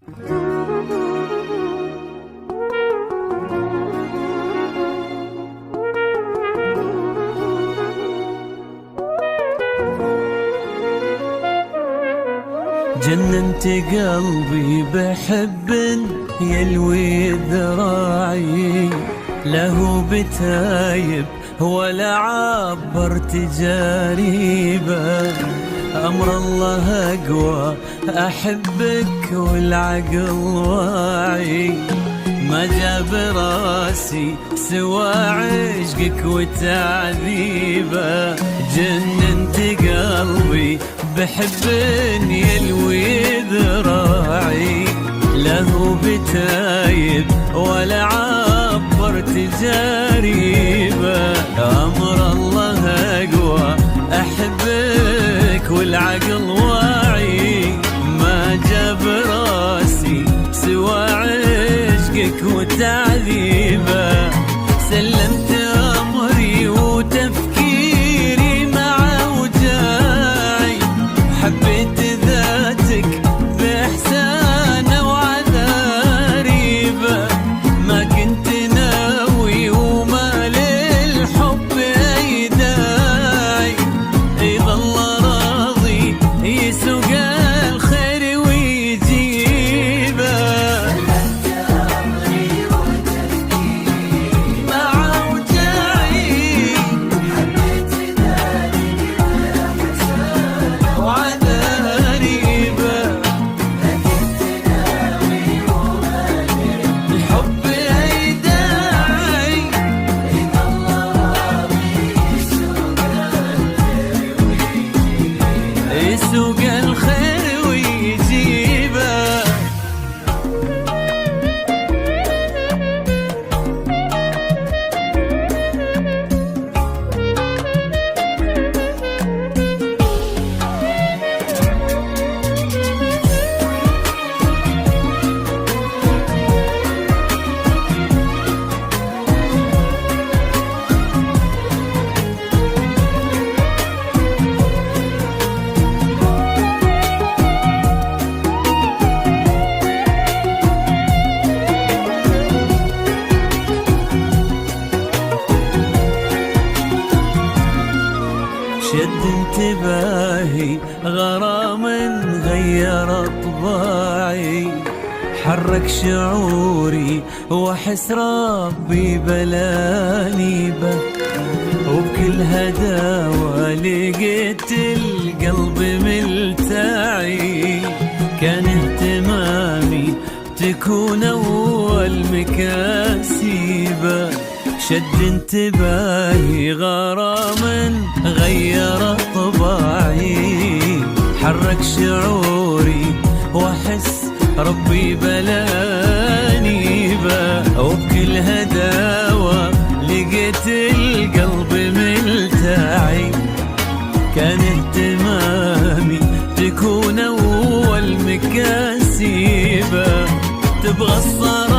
جننت قلبي بحب يلوي ذراعي، له بتايب ولا عبرت جريبه. أمر الله أقوى أحبك والعقل واعي، ما جاب راسي سوى عشقك وتعذيبه. جننت قلبي بحب يلوي ذراعي، له بتايب ولا عبرت جريبه. أمر الله أقوى أحبك والعقل واعي، ما جاب راسي سوى عشقك وتعذيبه. سلمت أمري وتفكيري مع وجاعي، حبيت ذاتك بإحسان وعذاريبه. ما كنت ناوي وما للحب أي داعي، يظل راضي يسوق الخير ويجيبه. يسوق الخير ويجيبه. شد انتباهي غرام غير طباعي، حرك شعوري واحس ربي بلاني به. وبكل هداوة لقيت القلب ملتعي، كان اهتمامي تكون أول مكاسبه. شد انتباهي غرام غير طباعي، حرك شعوري واحس ربي بلاني به. وبكل هداوة لقيت القلب ملتعي، كان اهتمامي تكون أول مكاسبه. تبغى الصراحة